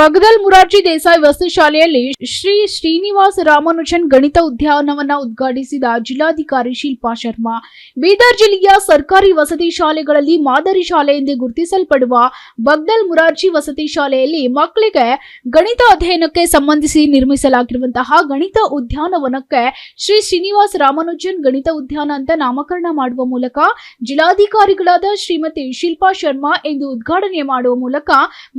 ಬಗದಲ್ ಮುರಾರ್ಜಿ ದೇಸಾಯಿ ವಸತಿ ಶಾಲೆಯಲ್ಲಿ ಶ್ರೀ ಶ್ರೀನಿವಾಸ ರಾಮಾನುಜನ್ ಗಣಿತ ಉದ್ಯಾನವನ ಉದ್ಘಾಟಿಸಿದ ಜಿಲ್ಲಾಧಿಕಾರಿ ಶಿಲ್ಪಾ ಶರ್ಮಾ. ಬೀದರ್ ಜಿಲ್ಲೆಯ ಸರ್ಕಾರಿ ವಸತಿ ಶಾಲೆಗಳಲ್ಲಿ ಮಾದರಿ ಶಾಲೆ ಎಂದು ಗುರುತಿಸಲ್ಪಡುವ ಬಗದಲ್ ಮುರಾರ್ಜಿ ವಸತಿ ಶಾಲೆಯಲ್ಲಿ ಮಕ್ಕಳಿಗೆ ಗಣಿತ ಅಧ್ಯಯನಕ್ಕೆ ಸಂಬಂಧಿಸಿ ನಿರ್ಮಿಸಲಾಗಿರುವಂತಹ ಗಣಿತ ಉದ್ಯಾನವನಕ್ಕೆ ಶ್ರೀ ಶ್ರೀನಿವಾಸ ರಾಮಾನುಜನ್ ಗಣಿತ ಉದ್ಯಾನ ಅಂತ ನಾಮಕರಣ ಮಾಡುವ ಮೂಲಕ ಜಿಲ್ಲಾಧಿಕಾರಿಗಳಾದ ಶ್ರೀಮತಿ ಶಿಲ್ಪಾ ಶರ್ಮಾ ಎಂದು ಉದ್ಘಾಟನೆ ಮಾಡುವ ಮೂಲಕ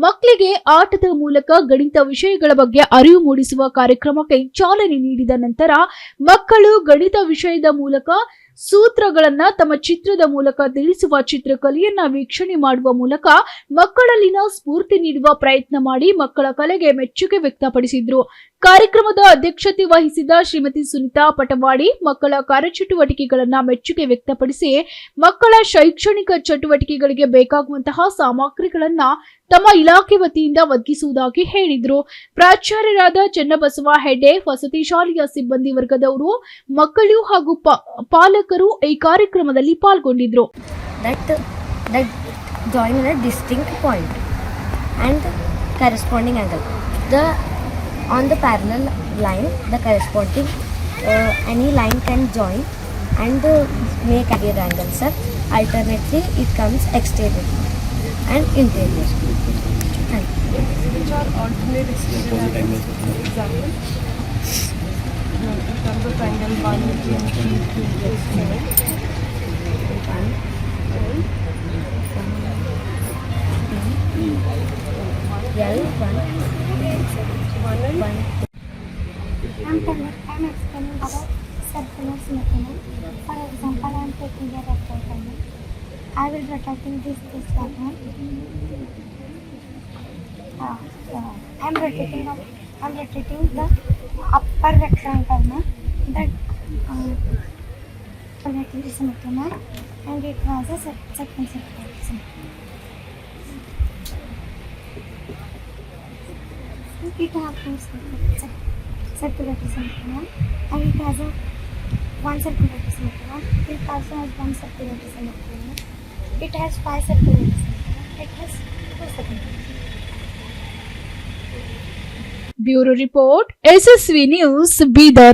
ಮಕ್ಕಳಿಗೆ ಆಟದ ಮೂಲಕ ಗಣಿತ ವಿಷಯಗಳ ಬಗ್ಗೆ ಅರಿವು ಮೂಡಿಸುವ ಕಾರ್ಯಕ್ರಮಕ್ಕೆ ಚಾಲನೆ ನೀಡಿದ ನಂತರ ಮಕ್ಕಳು ಗಣಿತ ವಿಷಯದ ಮೂಲಕ ಸೂತ್ರಗಳನ್ನ ತಮ್ಮ ಚಿತ್ರದ ಮೂಲಕ ತಿಳಿಸುವ ಚಿತ್ರಕಲೆಯನ್ನ ವೀಕ್ಷಣೆ ಮಾಡುವ ಮೂಲಕ ಮಕ್ಕಳಲ್ಲಿನ ಸ್ಫೂರ್ತಿ ನೀಡುವ ಪ್ರಯತ್ನ ಮಾಡಿ ಮಕ್ಕಳ ಕಲೆಗೆ ಮೆಚ್ಚುಗೆ ವ್ಯಕ್ತಪಡಿಸಿದ್ರು. ಕಾರ್ಯಕ್ರಮದ ಅಧ್ಯಕ್ಷತೆ ವಹಿಸಿದ ಶ್ರೀಮತಿ ಸುನಿತಾ ಪಟವಾಡಿ ಮಕ್ಕಳ ಕಾರ್ಯಚಟುವಟಿಕೆಗಳನ್ನ ಮೆಚ್ಚುಗೆ ವ್ಯಕ್ತಪಡಿಸಿ ಮಕ್ಕಳ ಶೈಕ್ಷಣಿಕ ಚಟುವಟಿಕೆಗಳಿಗೆ ಬೇಕಾಗುವಂತಹ ಸಾಮಗ್ರಿಗಳನ್ನ ತಮ್ಮ ಇಲಾಖೆ ವತಿಯಿಂದ ಒದಗಿಸುವುದಾಗಿ ಹೇಳಿದ್ರು. ಪ್ರಾಚಾರ್ಯರಾದ ಚನ್ನಬಸವ ಹೆಡ್ಡೆ, ವಸತಿ ಶಾಲೆಯ ಸಿಬ್ಬಂದಿ ವರ್ಗದವರು, ಮಕ್ಕಳು ಹಾಗೂ ಪಾಲಕರು ಈ ಕಾರ್ಯಕ್ರಮದಲ್ಲಿ ಪಾಲ್ಗೊಂಡಿದ್ರು. On the parallel line, the corresponding any line can join and make a angle, sir. Alternately, it comes exterior and interior. Which are alternate exterior angles? Example. In terms of angle 1, 2, 3, 2, 7. L1. I'm explaining about circular symmetry. For example, I am taking a rectangle. I will rotating this one. I'm rotating the upper rectangle. That rotating symmetry, and it was a second circle. It has two circular symmetry, and it has one circular symmetry. It also has one circular symmetry. It has 5 circular symmetry. It has 2 circular. Bureau report, SSV News, Bidar.